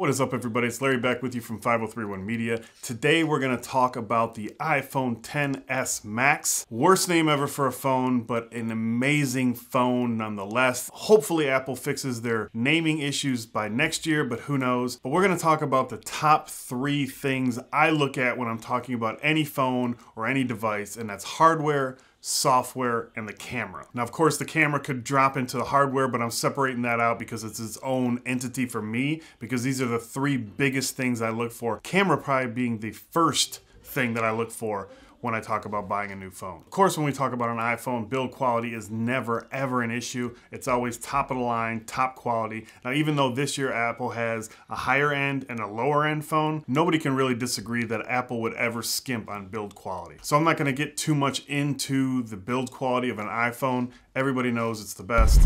What is up, everybody? It's Larry back with you from 5031 Media. Today we're going to talk about the iPhone XS Max. Worst name ever for a phone, but an amazing phone nonetheless. Hopefully Apple fixes their naming issues by next year, but who knows. But we're going to talk about the top 3 things I look at when I'm talking about any phone or any device, and that's hardware, software, and the camera. Now, of course, the camera could drop into the hardware, but I'm separating that out because it's its own entity for me, because these are the 3 biggest things I look for. Camera probably being the first thing that I look for when I talk about buying a new phone. Of course, when we talk about an iPhone, build quality is never ever an issue. It's always top of the line, top quality. Now, even though this year Apple has a higher end and a lower end phone, nobody can really disagree that Apple would ever skimp on build quality. So I'm not gonna get too much into the build quality of an iPhone. Everybody knows it's the best.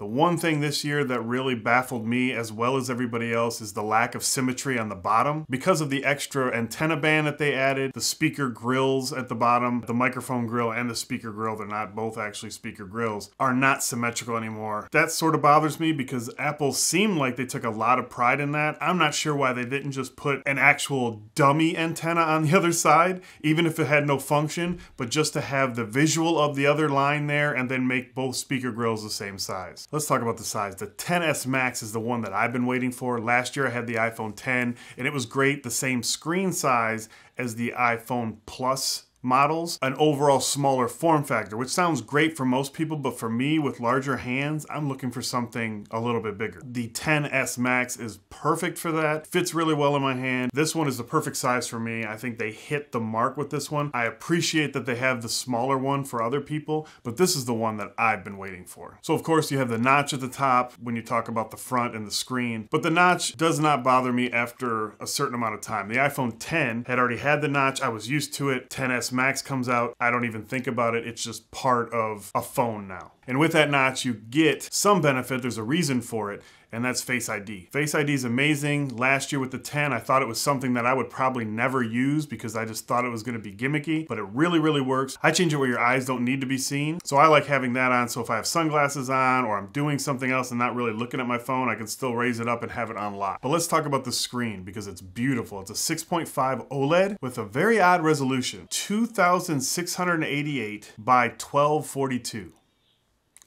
One thing this year that really baffled me as well as everybody else is the lack of symmetry on the bottom. Because of the extra antenna band that they added, the speaker grills at the bottom, the microphone grill and the speaker grill, they're not both actually speaker grills, are not symmetrical anymore. That sort of bothers me because Apple seemed like they took a lot of pride in that. I'm not sure why they didn't just put an actual dummy antenna on the other side, even if it had no function, but just to have the visual of the other line there and then make both speaker grills the same size. Let's talk about the size. The XS Max is the one that I've been waiting for. Last year I had the iPhone X and it was great, the same screen size as the iPhone Plus models, an overall smaller form factor, which sounds great for most people, but for me with larger hands, I'm looking for something a little bit bigger. The XS Max is perfect for that, fits really well in my hand. This one is the perfect size for me. I think they hit the mark with this one. I appreciate that they have the smaller one for other people, but this is the one that I've been waiting for. So of course you have the notch at the top when you talk about the front and the screen, but the notch does not bother me after a certain amount of time. The iPhone X had already had the notch. I was used to it. XS Max comes out, I don't even think about it. It's just part of a phone now. And with that notch, you get some benefit. There's a reason for it, and that's Face ID. Face ID is amazing. Last year with the 10, I thought it was something that I would probably never use because I just thought it was gonna be gimmicky, but it really, really works. I change it where your eyes don't need to be seen. So I like having that on, so if I have sunglasses on or I'm doing something else and not really looking at my phone, I can still raise it up and have it unlocked. But let's talk about the screen because it's beautiful. It's a 6.5 OLED with a very odd resolution, 2688 by 1242.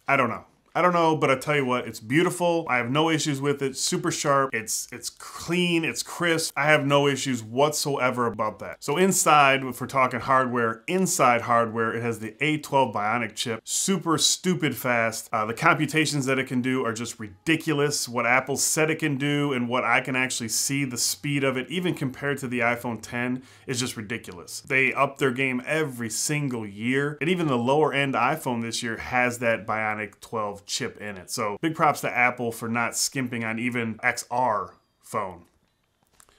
I don't know, but I tell you what, it's beautiful. I have no issues with it. Super sharp. It's clean. It's crisp. I have no issues whatsoever about that. So inside, if we're talking hardware, inside hardware, it has the A12 Bionic chip. Super stupid fast. The computations that it can do are just ridiculous. What Apple said it can do and what I can actually see the speed of it, even compared to the iPhone X, is just ridiculous. They up their game every single year. And even the lower end iPhone this year has that Bionic 12 chip in it. So big props to Apple for not skimping on even XR phone.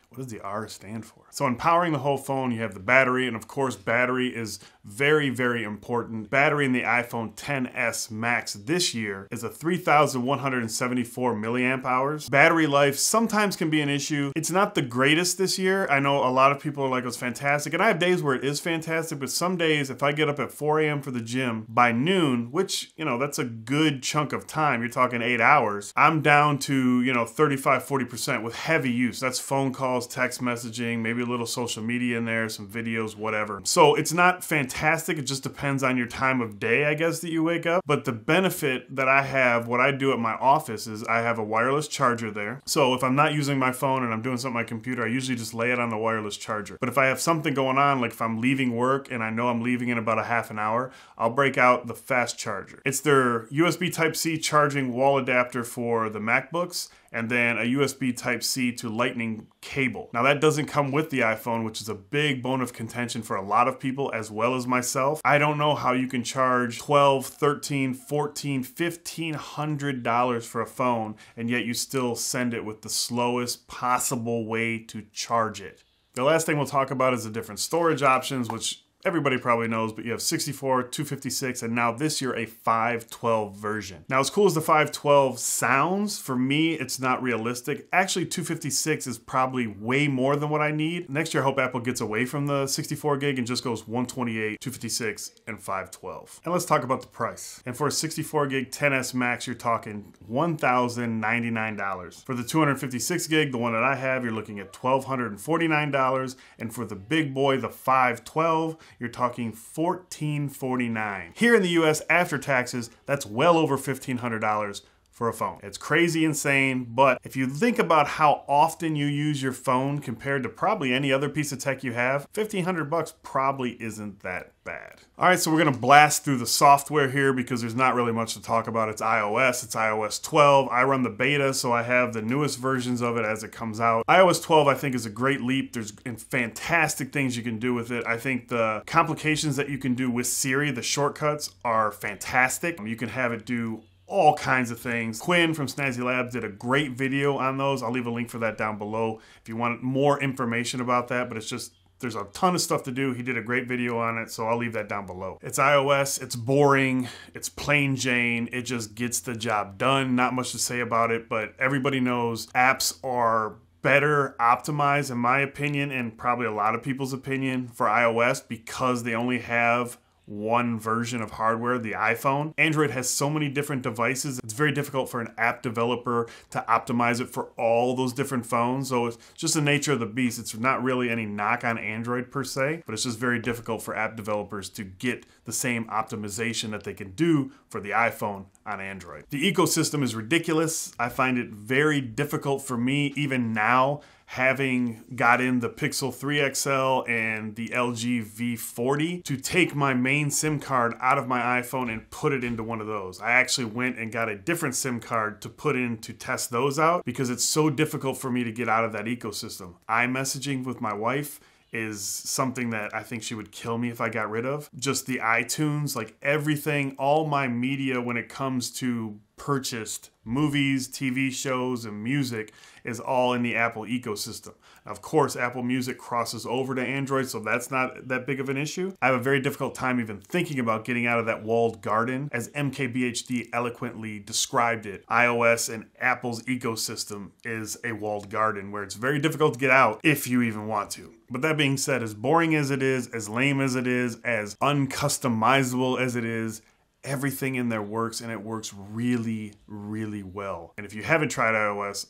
What does the R stand for? So in powering the whole phone, you have the battery, and of course battery is very, very important. Battery in the iPhone XS Max this year is a 3,174 milliamp hours. Battery life sometimes can be an issue. It's not the greatest this year. I know a lot of people are like, it's fantastic, and I have days where it is fantastic, but some days if I get up at 4 a.m. for the gym, by noon, which, you know, that's a good chunk of time, you're talking 8 hours, I'm down to, you know, 35-40% with heavy use. That's phone calls, text messaging, maybe a little social media in there, some videos, whatever. So it's not fantastic. It just depends on your time of day, I guess, that you wake up. But the benefit that I have, what I do at my office is I have a wireless charger there. So if I'm not using my phone and I'm doing something on my computer, I usually just lay it on the wireless charger. But if I have something going on, like if I'm leaving work and I know I'm leaving in about a half an hour, I'll break out the fast charger. It's their USB Type-C charging wall adapter for the MacBooks, and then a USB Type-C to Lightning cable. Now that doesn't come with the iPhone, which is a big bone of contention for a lot of people as well as myself. I don't know how you can charge $1,200, $1,300, $1,400, $1,500 for a phone and yet you still send it with the slowest possible way to charge it. The last thing we'll talk about is the different storage options, which everybody probably knows, but you have 64, 256, and now this year a 512 version. Now, as cool as the 512 sounds, for me, it's not realistic. Actually, 256 is probably way more than what I need. Next year, I hope Apple gets away from the 64 gig and just goes 128, 256, and 512. And let's talk about the price. And for a 64 gig 10S Max, you're talking $1,099. For the 256 gig, the one that I have, you're looking at $1,249. And for the big boy, the 512, you're talking $1,449. Here in the US, after taxes, that's well over $1,500 for a phone. It's crazy insane, but if you think about how often you use your phone compared to probably any other piece of tech you have, $1,500 probably isn't that bad. All right, so we're gonna blast through the software here because there's not really much to talk about. It's iOS 12. I run the beta, so I have the newest versions of it as it comes out. iOS 12, I think, is a great leap. There's fantastic things you can do with it. I think the complications that you can do with Siri, the shortcuts, are fantastic. You can have it do all kinds of things. Quinn from Snazzy Labs did a great video on those. I'll leave a link for that down below if you want more information about that, but it's just, there's a ton of stuff to do. He did a great video on it, so I'll leave that down below. It's iOS, it's boring, it's plain Jane, it just gets the job done. Not much to say about it, but everybody knows apps are better optimized, in my opinion, and probably a lot of people's opinion, for iOS because they only have one version of hardware, the iPhone. Android has so many different devices, it's very difficult for an app developer to optimize it for all those different phones. So it's just the nature of the beast. It's not really any knock on Android per se, but it's just very difficult for app developers to get the same optimization that they can do for the iPhone on Android. The ecosystem is ridiculous. I find it very difficult for me, even now, having got in the Pixel 3 XL and the LG V40, to take my main SIM card out of my iPhone and put it into one of those. I actually went and got a different SIM card to put in to test those out because it's so difficult for me to get out of that ecosystem. iMessaging with my wife is something that I think she would kill me if I got rid of. Just the iTunes, like everything, all my media when it comes to purchased movies, TV shows, and music is all in the Apple ecosystem. Now, of course, Apple Music crosses over to Android, so that's not that big of an issue. I have a very difficult time even thinking about getting out of that walled garden. As MKBHD eloquently described it, iOS and Apple's ecosystem is a walled garden where it's very difficult to get out if you even want to. But that being said, as boring as it is, as lame as it is, as uncustomizable as it is, everything in there works, and it works really, really well. And if you haven't tried iOS,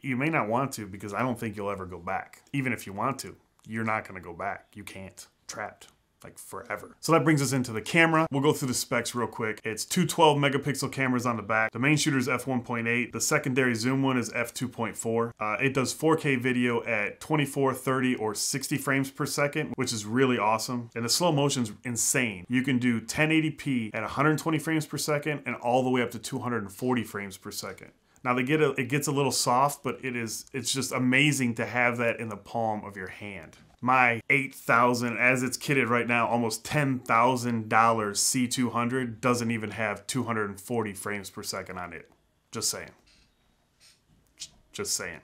you may not want to, because I don't think you'll ever go back. Even if you want to, you're not going to go back. You can't. Trapped. Like forever. So that brings us into the camera. We'll go through the specs real quick. It's two 12 megapixel cameras on the back. The main shooter is f1.8. The secondary zoom one is f2.4. It does 4K video at 24, 30, or 60 frames per second, which is really awesome. And the slow motion's insane. You can do 1080p at 120 frames per second and all the way up to 240 frames per second. Now it gets a little soft, but it's just amazing to have that in the palm of your hand. My $8,000, as it's kitted right now, almost $10,000 C200 doesn't even have 240 frames per second on it. Just saying. Just saying.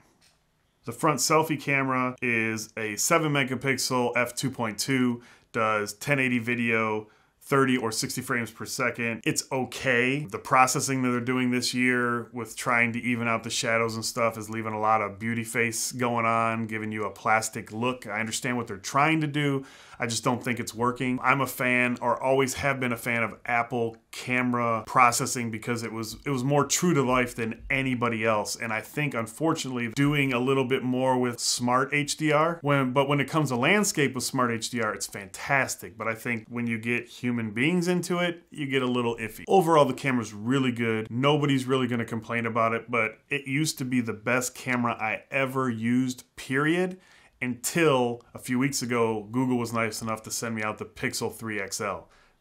The front selfie camera is a 7 megapixel f2.2, does 1080 video, 30 or 60 frames per second. It's okay. The processing that they're doing this year with trying to even out the shadows and stuff is leaving a lot of beauty face going on, giving you a plastic look. I understand what they're trying to do. I just don't think it's working. I'm a fan, or always have been a fan, of Apple camera processing because it was more true to life than anybody else. And I think, unfortunately, doing a little bit more with smart HDR. But when it comes to landscape with smart HDR, it's fantastic. But I think when you get human beings into it, you get a little iffy. Overall, the camera's really good. Nobody's really going to complain about it, but it used to be the best camera I ever used, period. Until a few weeks ago, Google was nice enough to send me out the Pixel 3 XL.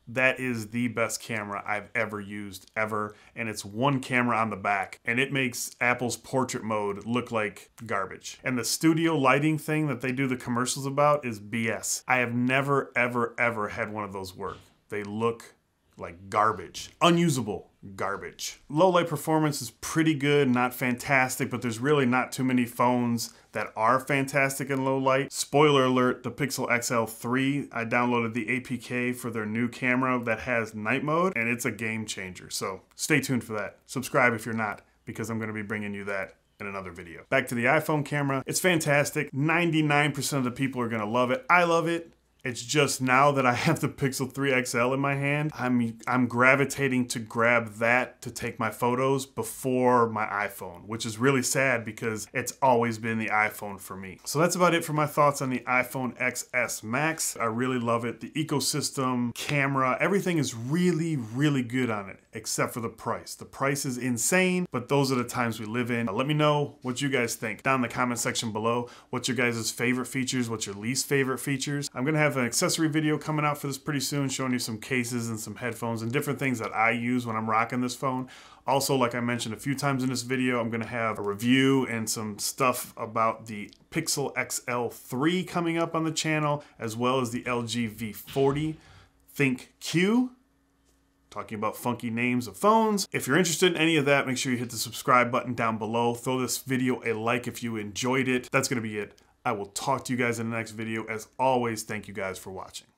That is the best camera I've ever used, ever. And it's one camera on the back. And it makes Apple's portrait mode look like garbage. And the studio lighting thing that they do the commercials about is BS. I have never, ever, ever had one of those work. They look like garbage. Unusable. garbage. Low light performance is pretty good, not fantastic, but there's really not too many phones that are fantastic in low light. Spoiler alert, the Pixel XL3, I downloaded the APK for their new camera that has night mode, and it's a game changer. So stay tuned for that. Subscribe if you're not, because I'm gonna be bringing you that in another video. Back to the iPhone camera. It's fantastic. 99% of the people are gonna love it. I love it. It's just now that I have the Pixel 3 XL in my hand, I'm gravitating to grab that to take my photos before my iPhone, which is really sad because it's always been the iPhone for me. So that's about it for my thoughts on the iPhone XS Max. I really love it. The ecosystem, camera, everything is really, really good on it, except for the price. The price is insane, but those are the times we live in. Let me know what you guys think down in the comment section below. What's your guys' favorite features? What's your least favorite features? I'm gonna have an accessory video coming out for this pretty soon, showing you some cases and some headphones and different things that I use when I'm rocking this phone. Also, like I mentioned a few times in this video, I'm gonna have a review and some stuff about the Pixel XL3 coming up on the channel, as well as the LG V40 Think Q. Talking about funky names of phones. If you're interested in any of that, make sure you hit the subscribe button down below. Throw this video a like if you enjoyed it. That's gonna be it. I will talk to you guys in the next video. As always, thank you guys for watching.